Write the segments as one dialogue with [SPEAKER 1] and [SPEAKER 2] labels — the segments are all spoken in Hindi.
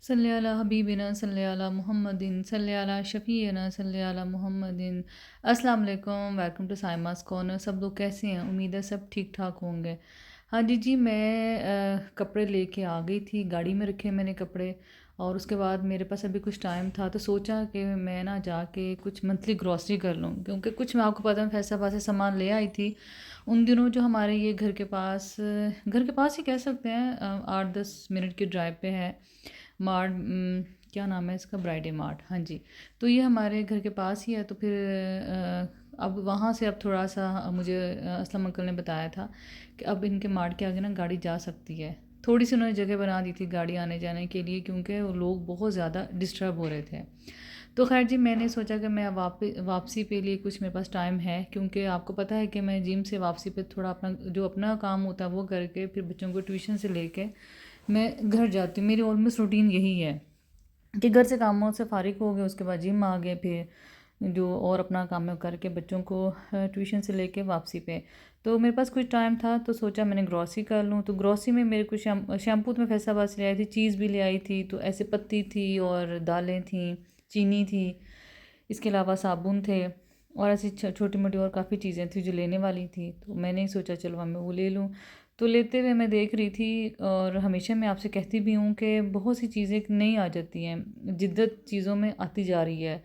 [SPEAKER 1] सल्ले अला हबीबिना सल्ले अला मुहम्मदिन सल्ले अला शफ़ीना सल्ले अला मुहम्मदिन। अस्सलाम वालेकुम, वेलकम टू साइमास कॉर्नर। सब लोग कैसे हैं? उम्मीद है सब ठीक ठाक होंगे। हाँ जी जी, मैं कपड़े लेके आ गई थी, गाड़ी में रखे मैंने कपड़े। और उसके बाद मेरे पास अभी कुछ टाइम था तो सोचा कि मैं ना जाके कुछ मंथली ग्रॉसरी कर लूँ, क्योंकि कुछ मैं आपको पता है फैसलाबाद से सामान ले आई थी। उन दिनों जो हमारे ये घर के पास ही कह सकते हैं, 8-10 मिनट की ड्राइव पे है मार्ट। क्या नाम है इसका? ब्राइडे मार्ट। हाँ जी। तो ये हमारे घर के पास ही है। तो फिर अब वहाँ से अब थोड़ा सा मुझे असलम अंकल ने बताया था कि अब इनके मार्ट के आगे ना गाड़ी जा सकती है। थोड़ी सी उन्होंने जगह बना दी थी गाड़ी आने जाने के लिए, क्योंकि वो लोग बहुत ज़्यादा डिस्टर्ब हो रहे थे। तो खैर जी, मैंने सोचा कि मैं अब वापसी पे लिए कुछ मेरे पास टाइम है, क्योंकि आपको पता है कि मैं जिम से वापसी पे थोड़ा अपना काम होता है वो करके फिर बच्चों को ट्यूशन से लेके मैं घर जाती हूँ। मेरी ऑलमोस्ट रूटीन यही है कि घर से कामों से फ़ारिग हो गए, उसके बाद जिम आ गए, फिर जो और अपना काम है करके बच्चों को ट्यूशन से लेके वापसी पे। तो मेरे पास कुछ टाइम था तो सोचा मैंने ग्रॉसरी कर लूँ। तो ग्रॉसरी में मेरे कुछ शैम्पू तो मैं फैसलाबाद से ले आई थी, चीज़ भी ले आई थी, तो ऐसे पत्ती थी और दालें थी, चीनी थी, इसके अलावा साबुन थे और ऐसी छोटी मोटी और काफ़ी चीज़ें थी जो लेने वाली थी। तो मैंने ही सोचा चलो मैं वो ले लूँ। तो लेते हुए मैं देख रही थी, और हमेशा मैं आपसे कहती भी हूँ कि बहुत सी चीज़ें नहीं आ जाती हैं, जिद्दत चीज़ों में आती जा रही है।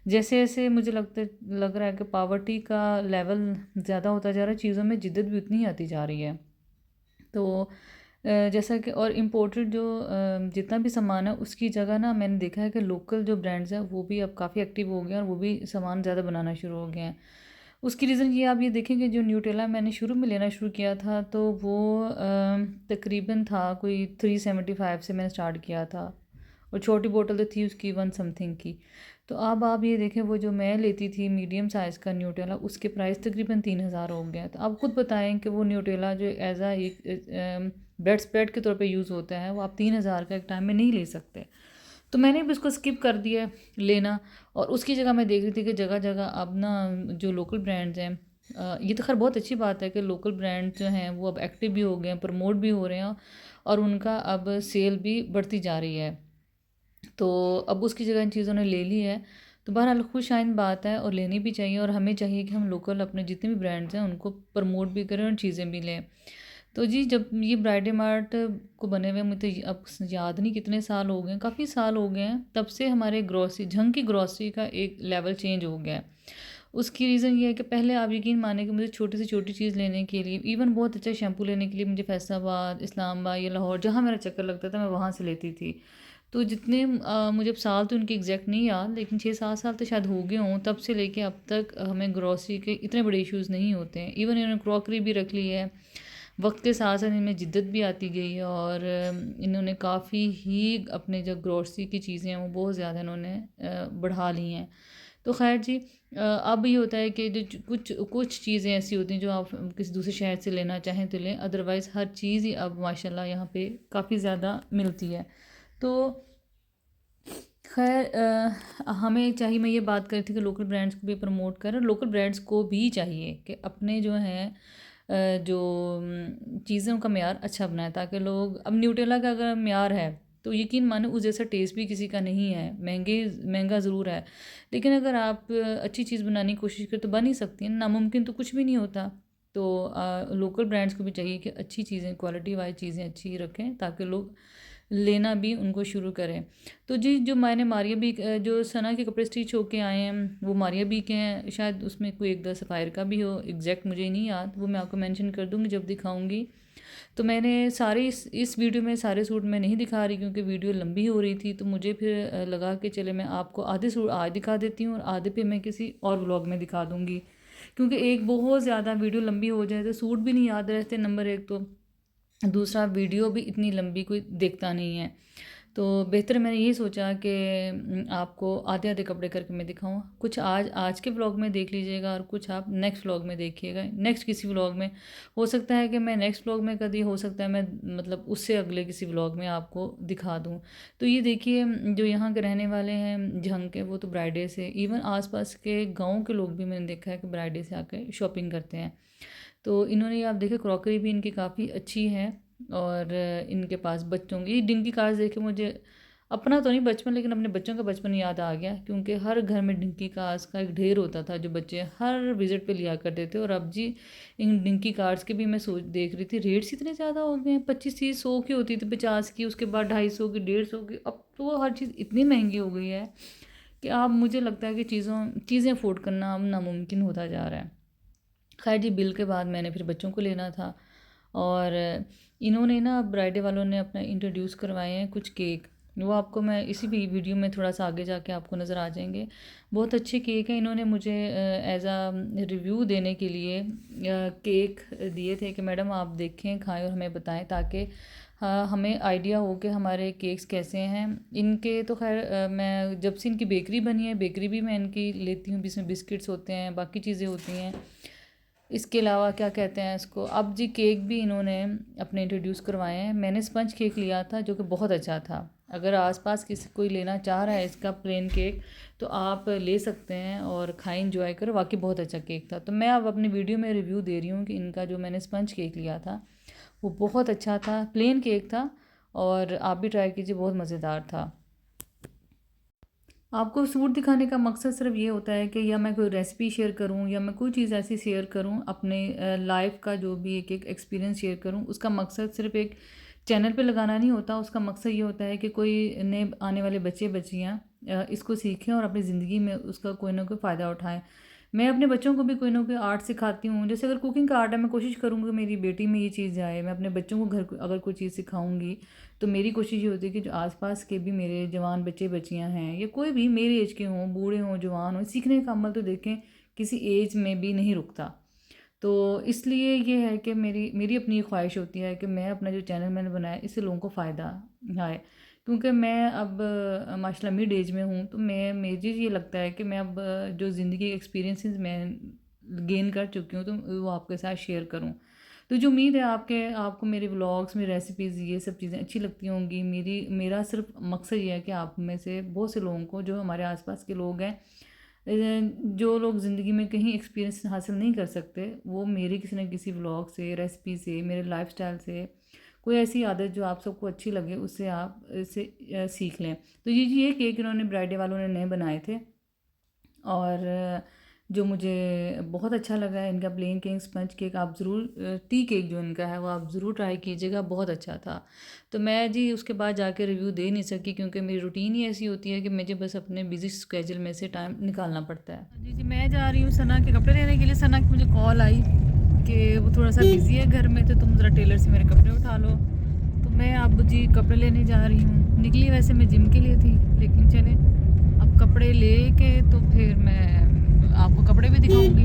[SPEAKER 1] जैसे जैसे मुझे लग रहा है कि पावर्टी का लेवल ज़्यादा होता जा रहा है, चीज़ों में जिद्दत भी उतनी ही आती जा रही है। तो जैसा कि और इम्पोर्टेड जो जितना भी सामान है उसकी जगह ना मैंने देखा है कि लोकल जो ब्रांड्स हैं वो भी अब काफ़ी एक्टिव हो गए हैं और वो भी सामान ज़्यादा बनाना शुरू हो गए हैं। उसकी रीज़न ये आप ये देखेंगे, जो न्यूटेला मैंने शुरू में लेना शुरू किया था तो वो तकरीबन था कोई 375 से मैंने स्टार्ट किया था, और छोटी बोतल तो थी उसकी 1 समथिंग की। तो अब आप ये देखें, वो जो मैं लेती थी मीडियम साइज़ का न्यूटेला, उसके प्राइस तकरीबन 3000 हो गया। तो आप खुद बताएं कि वो न्यूटेला जो एज आ एक ब्रेड स्प्रेड के तौर पे यूज़ होता है, वो आप 3000 का एक टाइम में नहीं ले सकते। तो मैंने भी उसको स्किप कर दिया लेना, और उसकी जगह मैं देख रही थी कि जगह जगह अब ना जो लोकल ब्रांड्स हैं, ये तो खैर बहुत अच्छी बात है कि लोकल ब्रांड जो हैं वो अब एक्टिव भी हो गए हैं, प्रमोट भी हो रहे हैं, और उनका अब सेल भी बढ़ती जा रही है। तो अब उसकी जगह इन चीज़ों ने ले ली है। तो बहरहाल खुश बात है, और लेनी भी चाहिए, और हमें चाहिए कि हम लोकल अपने जितने भी ब्रांड्स हैं उनको प्रमोट भी करें और चीज़ें भी लें। तो जी, जब ये ब्राइडे मार्ट को बने हुए मुझे अब याद नहीं कितने साल हो गए हैं, काफ़ी साल हो गए हैं, तब से हमारे ग्रॉसरी झंग की ग्रॉसरी का एक लेवल चेंज हो गया है। उसकी रीज़न ये है कि पहले आप यकीन माने कि मुझे छोटी से छोटी चीज़ लेने के लिए, इवन बहुत अच्छा शैम्पू लेने के लिए, मुझे फैसलाबाद, इस्लामाबाद या लाहौर जहाँ मेरा चक्कर लगता था मैं वहाँ से लेती थी। तो जितने मुझे अब साल तो उनके एग्जैक्ट नहीं याद, लेकिन 6-7 साल तो शायद हो गए हों, तब से लेके अब तक हमें ग्रॉसरी के इतने बड़े इश्यूज़ नहीं होते हैं। इवन इन्होंने क्रॉकरी भी रख ली है। वक्त के साथ साथ इनमें जिद्दत भी आती गई है, और इन्होंने काफ़ी ही अपने जो ग्रॉसरी की चीज़ें हैं वो बहुत ज़्यादा इन्होंने बढ़ा ली हैं। तो खैर जी, अब ये होता है कि जो कुछ कुछ चीज़ें ऐसी होती हैं जो आप किसी दूसरे शहर से लेना चाहें तो लें, अदरवाइज़ हर चीज़ ही अब माशाल्लाह यहाँ पे काफ़ी ज़्यादा मिलती है। तो खैर, हमें चाहिए, मैं ये बात कर रही थी कि लोकल ब्रांड्स को भी प्रमोट करें, लोकल ब्रांड्स को भी चाहिए कि अपने जो हैं जो चीज़ों का मेयार अच्छा बनाए, ताकि लोग, अब न्यूटेला का अगर मेयार है तो यकीन माने उस जैसा टेस्ट भी किसी का नहीं है, महंगा ज़रूर है, लेकिन अगर आप अच्छी चीज़ बनाने की कोशिश करें तो बन ही सकती है, नामुमकिन तो कुछ भी नहीं होता। तो लोकल ब्रांड्स को भी चाहिए कि अच्छी चीज़ें, क्वालिटी वाइज चीज़ें अच्छी रखें, ताकि लोग लेना भी उनको शुरू करें। तो जी, जो मैंने मारिया बी जो सना के कपड़े स्टिच होके आए हैं वो मारिया बी के हैं, शायद उसमें कोई एक दो सफ़ायर का भी हो, एग्जैक्ट मुझे नहीं याद, वो मैं आपको मेंशन कर दूँगी जब दिखाऊंगी। तो मैंने सारे इस वीडियो में सारे सूट मैं नहीं दिखा रही, क्योंकि वीडियो लंबी हो रही थी, तो मुझे फिर लगा कि चले मैं आपको आधे सूट आज दिखा देती हूँ और आधे पे मैं किसी और व्लॉग में दिखा दूँगी, क्योंकि एक बहुत ज़्यादा वीडियो लंबी हो जाए तो सूट भी नहीं याद रहते, नंबर एक, तो दूसरा वीडियो भी इतनी लंबी कोई देखता नहीं है। तो बेहतर मैंने यही सोचा कि आपको आधे आधे कपड़े करके मैं दिखाऊँ, कुछ आज आज के व्लॉग में देख लीजिएगा और कुछ आप नेक्स्ट व्लॉग में देखिएगा, नेक्स्ट किसी व्लॉग में। हो सकता है कि मैं नेक्स्ट व्लॉग में कभी, हो सकता है मैं मतलब उससे अगले किसी व्लॉग में आपको दिखा दूँ। तो ये देखिए, जो यहाँ के रहने वाले हैं झंग के, वो तो ब्राइडे से, इवन आसपास के गाँव के लोग भी मैंने देखा है कि ब्राइडे से आकर शॉपिंग करते हैं। तो इन्होंने, आप देखें, क्रॉकरी भी इनकी काफ़ी अच्छी है, और इनके पास बच्चों की डिंगी कार्स देखे मुझे अपना तो नहीं बचपन, लेकिन अपने बच्चों का बचपन याद आ गया, क्योंकि हर घर में डिंकी कार्ड्स का एक ढेर होता था जो बच्चे हर विज़िट पे लिया करते थे। और अब जी इन डिंकी कार्ड्स के भी मैं सोच देख रही थी, रेट्स इतने ज़्यादा हो गए हैं। 25-30-100 की होती थी, 50 की, उसके बाद 250 की, 150 की। अब तो हर चीज़ इतनी महंगी हो गई है कि अब मुझे लगता है कि चीज़ें अफोर्ड करना अब नामुमकिन होता जा रहा है। खैर जी, बिल के बाद मैंने फिर बच्चों को लेना था, और इन्होंने ना, ब्राइडे वालों ने अपना इंट्रोड्यूस करवाए हैं कुछ केक। वो आपको मैं इसी भी वीडियो में थोड़ा सा आगे जाके आपको नज़र आ जाएंगे। बहुत अच्छे केक हैं। इन्होंने मुझे एज आ रिव्यू देने के लिए केक दिए थे कि मैडम आप देखें, खाएं और हमें बताएं, ताकि हमें आइडिया हो कि हमारे केक्स कैसे हैं। इनके तो खैर मैं जब से इनकी बेकरी बनी है, बेकरी भी मैं इनकी लेती हूँ, जिसमें बिस्किट्स होते हैं, बाकी चीज़ें होती हैं। इसके अलावा क्या कहते हैं इसको, अब जी केक भी इन्होंने अपने इंट्रोड्यूस करवाए हैं। मैंने स्पंज केक लिया था जो कि बहुत अच्छा था। अगर आसपास किसी कोई लेना चाह रहा है इसका प्लेन केक, तो आप ले सकते हैं और खाएं, इंजॉय करो। वाकई बहुत अच्छा केक था। तो मैं अब अपनी वीडियो में रिव्यू दे रही हूँ कि इनका जो मैंने स्पंज केक लिया था वो बहुत अच्छा था, प्लेन केक था, और आप भी ट्राई कीजिए, बहुत मज़ेदार था। आपको सूट दिखाने का मकसद सिर्फ ये होता है कि या मैं कोई रेसिपी शेयर करूं, या मैं कोई चीज़ ऐसी शेयर करूं, अपने लाइफ का जो भी एक एक एक्सपीरियंस शेयर करूं। उसका मकसद सिर्फ एक चैनल पे लगाना नहीं होता। उसका मकसद ये होता है कि कोई नए आने वाले बच्चे बच्चियां इसको सीखें और अपनी ज़िंदगी में उसका कोई ना कोई फ़ायदा उठाएं। मैं अपने बच्चों को भी कोई ना कोई आर्ट सिखाती हूँ। जैसे अगर कुकिंग का आर्ट है, मैं कोशिश करूँगी कि मेरी बेटी में ये चीज़ आए। मैं अपने बच्चों को अगर कोई चीज़ सिखाऊंगी, तो मेरी कोशिश ये होती है कि जो आसपास के भी मेरे जवान बच्चे बच्चियां हैं, या कोई भी मेरी एज के हों, बूढ़े हों, जवान हों, सीखने का अमल तो देखें किसी एज में भी नहीं रुकता। तो इसलिए ये है कि मेरी मेरी अपनी ये ख्वाहिश होती है कि मैं अपना जो चैनल मैंने बनाया, इससे लोगों को फ़ायदा आए। क्योंकि मैं अब माशाल्लाह मिड एज में हूँ, तो मुझे ये लगता है कि मैं अब जो ज़िंदगी के एक्सपीरियंसेस मैं गेन कर चुकी हूँ, तो वो आपके साथ शेयर करूँ। तो जो उम्मीद है आपको मेरे व्लॉग्स, मेरी रेसिपीज़, ये सब चीज़ें अच्छी लगती होंगी। मेरा सिर्फ मकसद ये है कि आप में से बहुत से लोगों को, जो हमारे आसपास के लोग हैं, जो लोग ज़िंदगी में कहीं एक्सपीरियंस हासिल नहीं कर सकते, वो मेरे किसी न किसी व्लॉग से, रेसिपी से, मेरे लाइफस्टाइल से, कोई ऐसी आदत जो आप सबको अच्छी लगे, उससे आप इसे सीख लें। तो ये केक इन्होंने ब्राइडे वालों ने नए बनाए थे, और जो मुझे बहुत अच्छा लगा है इनका प्लेन केक, स्पंज केक। आप ज़रूर टी केक जो इनका है वो आप ज़रूर ट्राई कीजिएगा, बहुत अच्छा था। तो मैं जी उसके बाद जाके रिव्यू दे नहीं सकी, क्योंकि मेरी रूटीन ही ऐसी होती है कि मुझे बस अपने बिजी स्केजूल में से टाइम निकालना पड़ता है। जी जी, मैं जा रही हूँ सना के कपड़े लेने के लिए। सना की मुझे कॉल आई कि वो थोड़ा सा बिज़ी है घर में, तो तुम ज़रा टेलर से मेरे कपड़े उठा लो। तो मैं अब जी कपड़े लेने जा रही हूँ। निकली वैसे मैं जिम के लिए थी, लेकिन चले अब कपड़े ले के तो फिर मैं आपको कपड़े भी दिखाऊंगी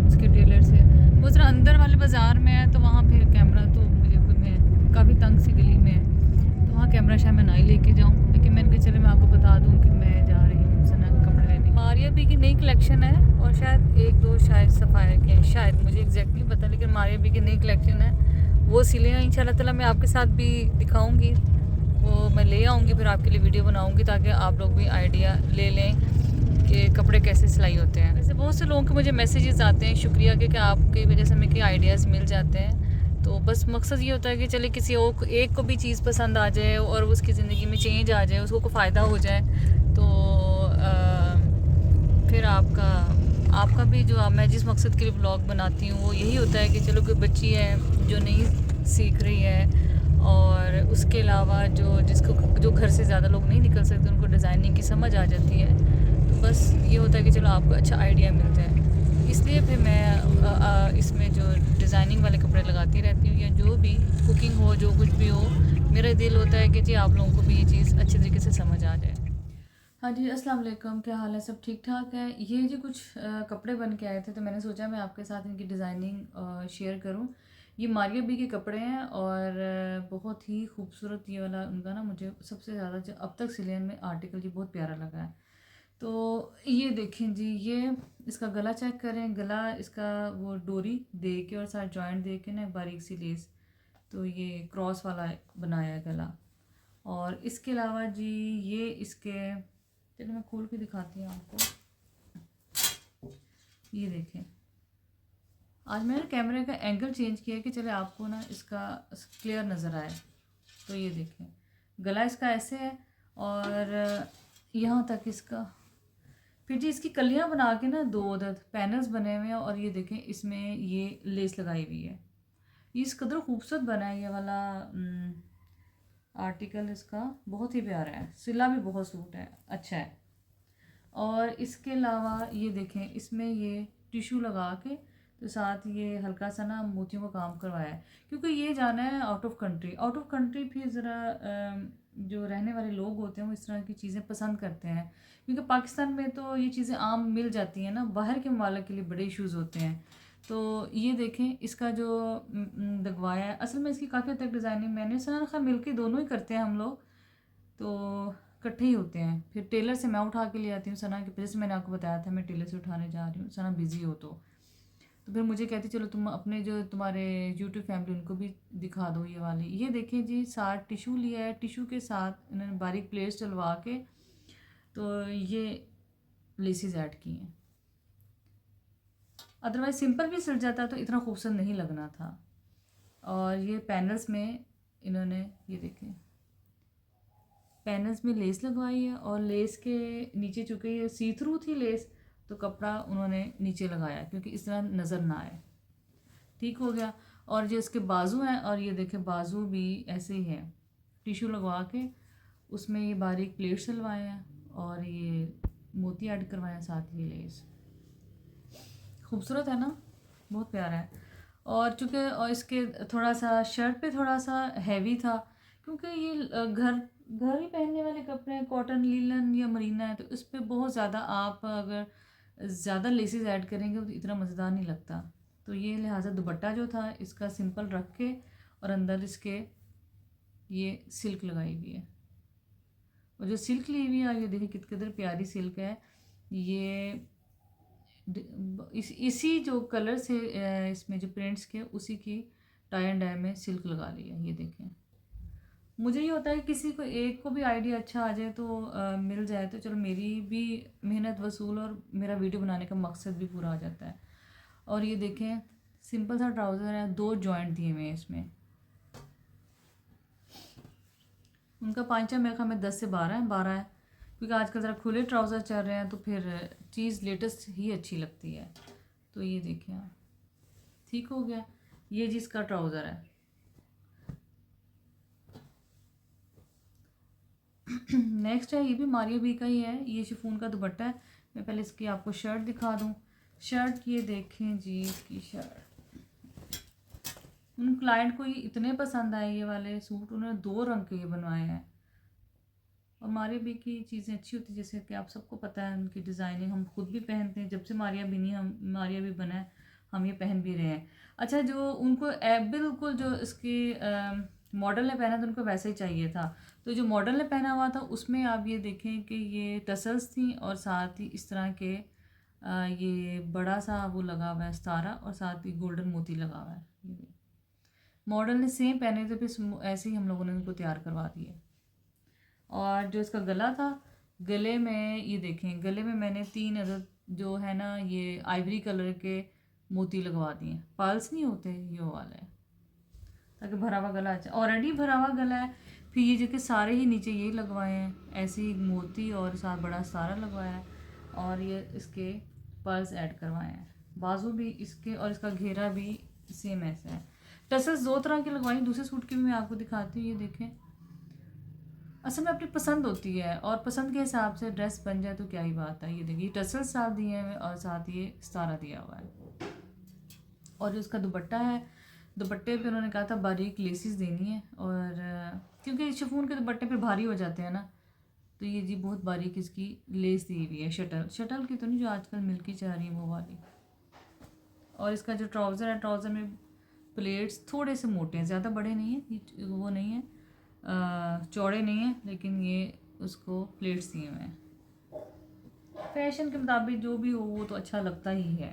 [SPEAKER 1] उसके टेलर से। वो ज़रा अंदर वाले बाज़ार में है, तो वहाँ फिर कैमरा तो मैं काफ़ी तंग सी गली में है, तो वहाँ कैमरा शायद मैं ना ही लेके जाऊँ। लेकिन मैंने कहा चले मैं आपको बता दूँ कि मैं जा रही हूँ सना के कपड़े लेने। मारिया बी की नई कलेक्शन है, और शायद एक दो शायद सफ़ायर के हैं, शायद, मुझे एग्जैक्ट नहीं पता, लेकिन मारिया बी की नई कलेक्शन है, वो सिले हैं। इंशाल्लाह ताला मैं आपके साथ भी दिखाऊँगी, वो मैं ले आऊँगी, फिर आपके लिए वीडियो बनाऊँगी, ताकि आप लोग भी आइडिया ले लें कि कपड़े कैसे सिलाई होते हैं। वैसे बहुत से लोगों के मुझे मैसेजेस आते हैं, शुक्रिया कि आपकी वजह से मुझे आइडियाज़ मिल जाते हैं। तो बस मकसद ये होता है कि चले किसी और एक को भी चीज़ पसंद आ जाए और उसकी ज़िंदगी में चेंज आ जाए, उसको फ़ायदा हो जाए। तो फिर आपका भी जो मैं जिस मकसद के लिए ब्लॉग बनाती हूँ, वो यही होता है कि चलो कोई बच्ची है जो नहीं सीख रही है, और उसके अलावा जो घर से ज़्यादा लोग नहीं निकल सकते, उनको डिज़ाइनिंग की समझ आ जाती है। तो बस ये होता है कि चलो आपको अच्छा आइडिया मिलता है। इसलिए फिर मैं इसमें जो डिज़ाइनिंग वाले कपड़े लगाती रहती हूँ, या जो भी कुकिंग हो, जो कुछ भी हो, मेरा दिल होता है कि जी आप लोगों को भी ये चीज़ अच्छे तरीके से समझ आ जाए। हाँ जी, अस्सलाम वालेकुम, क्या हाल है? सब ठीक ठाक है। ये जी कुछ कपड़े बन के आए थे, तो मैंने सोचा मैं आपके साथ इनकी डिज़ाइनिंग शेयर करूं। ये मारिया बी के कपड़े हैं, और बहुत ही खूबसूरत ये वाला उनका ना, मुझे सबसे ज़्यादा जो अब तक सिले में आर्टिकल जी बहुत प्यारा लगा है। तो ये देखें जी, ये इसका गला चेक करें। गला इसका वो डोरी दे के और साथ जॉइंट दे के ना, बारीक सी लेस, तो ये क्रॉस वाला बनाया है गला। और इसके अलावा जी ये इसके, चलो मैं खोल के दिखाती हूँ आपको। ये देखें, आज मैंने कैमरे का एंगल चेंज किया कि चले आपको ना इसका क्लियर नज़र आए। तो ये देखें, गला इसका ऐसे है, और यहाँ तक इसका। फिर जी इसकी कलियाँ बना के ना 2 अदद पैनल्स बने हुए हैं, और ये देखें इसमें ये लेस लगाई हुई है। ये इस कदर खूबसूरत बना है ये वाला आर्टिकल, इसका बहुत ही प्यारा है, सिला भी बहुत सूट है, अच्छा है। और इसके अलावा ये देखें इसमें ये टिश्यू लगा के, तो साथ ये हल्का सा ना मोतियों का काम करवाया है, क्योंकि ये जाना है out of country. Out of country फिर ज़रा जो रहने वाले लोग होते हैं वो इस तरह की चीज़ें पसंद करते हैं, क्योंकि पाकिस्तान में तो ये चीज़ें आम मिल जाती हैं ना, बाहर के ममालिक के लिए बड़े इश्यूज़ होते हैं। तो ये देखें इसका जो दगवाया है, असल में इसकी काफ़ी हद तक डिज़ाइनिंग मैंने सना खा मिल के दोनों ही करते हैं हम लोग, तो इकट्ठे ही होते हैं। फिर टेलर से मैं उठा के ले आती हूँ सना के, जैसे मैंने आपको बताया था मैं टेलर से उठाने जा रही हूँ, सना बिज़ी हो तो फिर मुझे कहती चलो तुम अपने जो तुम्हारे यूट्यूब फैमिली उनको भी दिखा दो ये वाली। ये देखें जी साथ टिशू लिया है, टिशू के साथ इन्होंने बारीक प्लेट्स डलवा के तो ये लेसिस ऐड की हैं। अदरवाइज सिंपल भी सिल जाता तो इतना खूबसूरत नहीं लगना था। और ये पैनल्स में इन्होंने ये देखें पैनल्स में लेस लगवाई है, और लेस के नीचे चूँकि ये सी थ्रू थी लेस, तो कपड़ा उन्होंने नीचे लगाया क्योंकि इस तरह नज़र ना आए। ठीक हो गया। और जो इसके बाजू हैं, और ये देखें बाजू भी ऐसे ही हैं, टिश्यू लगवा के उसमें ये बारीक प्लेट सिलवाए हैं और ये मोती ऐड करवाए हैं, साथ ये लेस। खूबसूरत है ना, बहुत प्यारा है। और चूँकि और इसके थोड़ा सा शर्ट पे थोड़ा सा हैवी था, क्योंकि ये घर घर ही पहनने वाले कपड़े हैं, कॉटन लीलन या मरीना है, तो इस पर बहुत ज़्यादा आप अगर ज़्यादा लेसेस ऐड करेंगे तो इतना मज़ेदार नहीं लगता। तो ये लिहाजा दुपट्टा जो था इसका सिंपल रख के, और अंदर इसके ये सिल्क लगाई हुई है, और जो सिल्क ली हुई है ये देखिए कितनी प्यारी सिल्क है। ये इसी जो कलर से इसमें जो प्रिंट्स के उसी की टाई एंड डाई में सिल्क लगा ली है। ये देखें, मुझे ये होता है कि किसी को एक को भी आइडिया अच्छा आ जाए तो मिल जाए तो चलो मेरी भी मेहनत वसूल और मेरा वीडियो बनाने का मकसद भी पूरा हो जाता है। और ये देखें सिंपल सा ट्राउज़र है, 2 जॉइंट दिए हुए हैं इसमें। उनका पांचा मेरे ख्याल में 10 से 12 है, 12 है, क्योंकि आजकल ज़रा खुले ट्राउज़र चल रहे हैं तो फिर चीज़ लेटेस्ट ही अच्छी लगती है। तो ये देखिए आप, ठीक हो गया। ये जिसका ट्राउज़र है नेक्स्ट है, ये भी मारिया बी का ही है, ये शिफॉन का दुपट्टा है। मैं पहले इसकी आपको शर्ट दिखा दूँ। शर्ट ये देखें जी, इसकी शर्ट उन क्लाइंट को ये इतने पसंद आए ये वाले सूट, उन्होंने 2 रंग के ये बनवाए हैं। और मारिया बी की चीज़ें अच्छी होती है, जैसे कि आप सबको पता है उनकी डिज़ाइनिंग हम खुद भी पहनते हैं, जब से मारिया बी नहीं हम मारिया बी बना है हम ये पहन भी रहे हैं। अच्छा, जो उनको बिल्कुल जो इसकी मॉडल ने पहना था उनको वैसे ही चाहिए था, तो जो मॉडल ने पहना हुआ था उसमें आप ये देखें कि ये टसल्स थी, और साथ ही इस तरह के ये बड़ा सा वो लगा हुआ है सितारा, और साथ ही गोल्डन मोती लगा हुआ है। ये मॉडल ने सेम पहने थे, फिर ऐसे ही हम लोगों ने उनको तैयार करवा दिए। और जो इसका गला था, गले में ये देखें, गले में मैंने 3 अदद जो है ना ये आइवरी कलर के मोती लगवा दिए। पर्ल्स नहीं होते, ये वाला है, ताकि भरा हुआ गला अच्छा, ऑलरेडी भरा हुआ गला है। फिर ये जो कि सारे ही नीचे यही लगवाए हैं, ऐसे ही मोती और साथ बड़ा सारा लगवाया है, और ये इसके पर्ल्स ऐड करवाए हैं। बाजू भी इसके और इसका घेरा भी सेम ऐसा है। टसल्स 2 तरह की लगवाई, दूसरे सूट की भी मैं आपको दिखाती हूँ। ये देखें, असल में अपनी पसंद होती है, और पसंद के हिसाब से ड्रेस बन जाए तो क्या ही बात है। ये देखिए टसल्स साथ दिए हैं और साथ ये सितारा दिया हुआ है। और जो इसका दुपट्टा है, दुपट्टे पे उन्होंने कहा था बारीक लेसिस देनी है, और क्योंकि शिफॉन के दुपट्टे पे भारी हो जाते हैं ना, तो ये जी बहुत बारीक इसकी लेस दी हुई है, शटल शटल की तो नहीं, जो आजकल मिल्की चाह रही है वो वाली। और इसका जो ट्राउज़र है, ट्राउज़र में प्लेट्स थोड़े से मोटे हैं, ज़्यादा बड़े नहीं हैं, वो नहीं है चौड़े नहीं हैं, लेकिन ये उसको प्लेट्स दिए हुए हैं। फैशन के मुताबिक जो भी हो वो तो अच्छा लगता ही है।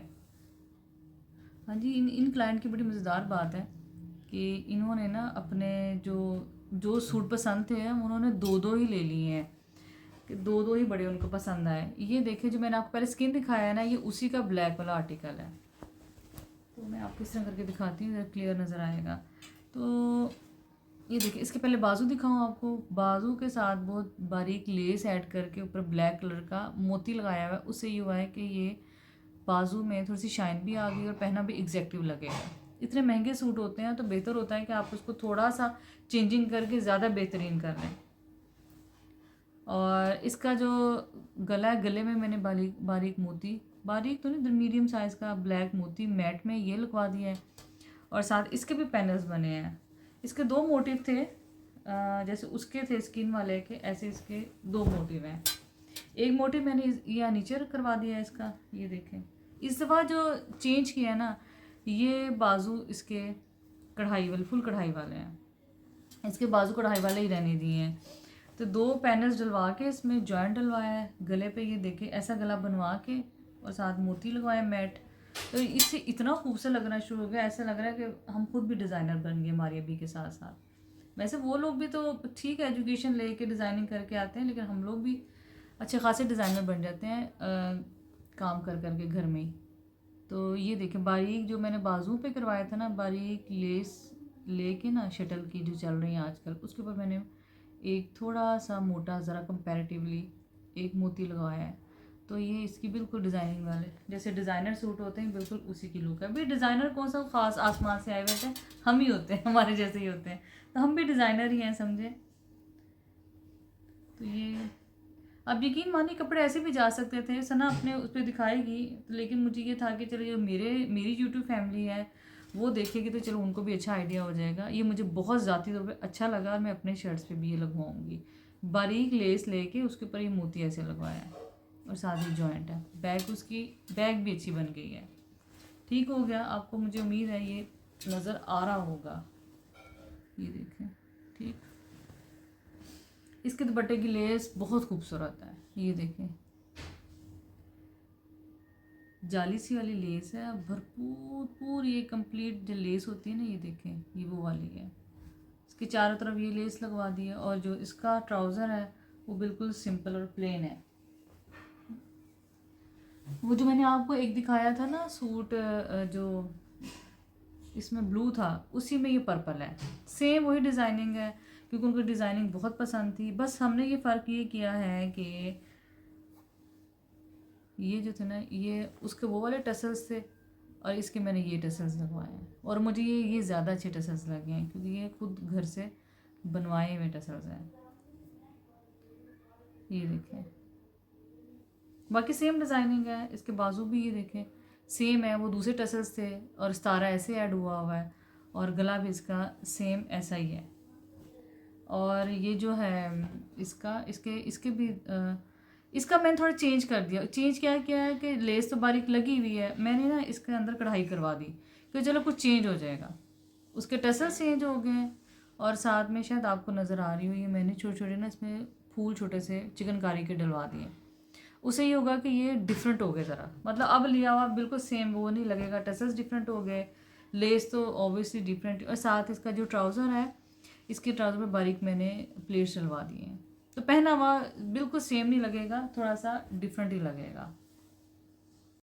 [SPEAKER 1] हाँ जी, इन क्लाइंट की बड़ी मज़ेदार बात है कि इन्होंने ना अपने जो जो सूट पसंद थे उन्होंने 2-2 ही ले लिए हैं, कि 2-2 ही बड़े उनको पसंद आए। ये देखिए जो मैंने आपको पहले स्किन दिखाया है ना, ये उसी का ब्लैक वाला आर्टिकल है। तो मैं आपको इस तरह करके दिखाती हूँ, क्लियर नज़र आएगा। तो ये देखिए, इसके पहले बाजू दिखाऊं आपको। बाजू के साथ बहुत बारीक लेस ऐड करके ऊपर ब्लैक कलर का मोती लगाया हुआ है। उससे ये हुआ है कि ये बाजू में थोड़ी सी शाइन भी आ गई और पहना भी एग्जैक्टिव लगेगा। इतने महंगे सूट होते हैं तो बेहतर होता है कि आप उसको थोड़ा सा चेंजिंग करके ज़्यादा बेहतरीन कर लें। और इसका जो गला है, गले में मैंने बारीक बारीक मोती, बारीक तो नहीं, मीडियम साइज़ का ब्लैक मोती मैट में ये लगवा दिया है। और साथ इसके भी पैनल्स बने हैं। इसके दो मोटिव थे, जैसे उसके थे स्किन वाले के, ऐसे इसके दो मोटिव हैं। एक मोटिव मैंने ये नीचे करवा दिया है इसका, ये देखें। इस दफ़ा जो चेंज किया है ना, ये बाजू इसके कढ़ाई वाले, फुल कढ़ाई वाले हैं। इसके बाजू कढ़ाई वाले ही रहने दिए हैं। तो दो पैनल्स डलवा के इसमें जॉइंट डलवाया है गले पे, ये देखें ऐसा गला बनवा के, और साथ मोती लगवाए मैट। तो इससे इतना खूबसूरत लगना शुरू हो गया, ऐसा लग रहा है कि हम खुद भी डिज़ाइनर बन गए हमारी अभी के साथ साथ। वैसे वो लोग भी तो ठीक है, एजुकेशन लेके डिज़ाइनिंग करके आते हैं, लेकिन हम लोग भी अच्छे खासे डिज़ाइनर बन जाते हैं काम कर कर के घर में ही। तो ये देखें, बारीक जो मैंने बाजू पे करवाया था ना, बारीक लेस लेके ना, शटल की जो चल रही है आजकल, उसके ऊपर मैंने एक थोड़ा सा मोटा ज़रा कंपैरेटिवली एक मोती लगवाया है। तो ये इसकी बिल्कुल डिज़ाइनिंग वाले जैसे डिज़ाइनर सूट होते हैं, बिल्कुल उसी की लुक है। भाई डिज़ाइनर कौन सा ख़ास आसमान से आए हुए थे, हम ही होते हैं, हमारे जैसे ही होते हैं, तो हम भी डिज़ाइनर ही हैं समझे। तो ये अब यकीन मानिए, कपड़े ऐसे भी जा सकते थे, सना अपने उस पर दिखाएगी, लेकिन मुझे ये था कि चलो जो मेरी यूट्यूब फैमिली है वो देखेगी तो चलो उनको भी अच्छा आइडिया हो जाएगा। ये मुझे बहुत ज़ाती तौर पे अच्छा लगा और मैं अपने शर्ट्स पे भी ये लगवाऊंगी। बारीक लेस लेके उसके ऊपर ये मोती ऐसे लगवाया है और साथ ही जॉइंट है। बैग उसकी बैग भी अच्छी बन गई है। ठीक हो गया, आपको मुझे उम्मीद है ये नज़र आ रहा होगा। ये देखें, ठीक। इसके दुपट्टे की लेस बहुत खूबसूरत है, ये देखें, जाली सी वाली लेस है, भरपूर पूरी ये कंप्लीट जो लेस होती है ना, ये देखें, ये वो वाली है। इसके चारों तरफ ये लेस लगवा दी है। और जो इसका ट्राउज़र है वो बिल्कुल सिंपल और प्लेन है। वो जो मैंने आपको एक दिखाया था ना सूट, जो इसमें ब्लू था, उसी में ये पर्पल है, सेम वही डिज़ाइनिंग है, क्योंकि उनको डिज़ाइनिंग बहुत पसंद थी। बस हमने ये फ़र्क ये किया है कि ये जो थे ना, ये उसके वो वाले टसल्स थे और इसके मैंने ये टसल्स लगवाए हैं। और मुझे ये ज़्यादा अच्छे टसल्स लगे हैं, क्योंकि ये खुद घर से बनवाए हुए टसल्स हैं। ये देखें, बाकी सेम डिज़ाइनिंग है। इसके बाजू भी ये देखें सेम है, वो दूसरे टसल्स थे और सितारा ऐसे ऐड हुआ हुआ है, और गला भी इसका सेम ऐसा ही है। और ये जो है इसका इसके इसके भी इसका मैंने थोड़ा चेंज कर दिया। चेंज क्या है कि लेस तो बारीक लगी हुई है, मैंने ना इसके अंदर कढ़ाई करवा दी कि चलो कुछ चेंज हो जाएगा। उसके टसल चेंज हो गए हैं, और साथ में शायद आपको नज़र आ रही हो, ये मैंने छोटे छोटे ना इसमें फूल छोटे से चिकनकारी के डलवा दिए। उससे ये होगा कि ये डिफरेंट हो गए ज़रा, मतलब अब लिया हुआ बिल्कुल सेम वो नहीं लगेगा, टसल्स डिफरेंट हो गए, लेस तो ऑब्वियसली डिफरेंट। और साथ इसका जो ट्राउज़र है, इसके ट्राउज़र में बारीक मैंने प्लेट्स डलवा दिए हैं, तो पहना हुआ बिल्कुल सेम नहीं लगेगा, थोड़ा सा डिफरेंट ही लगेगा।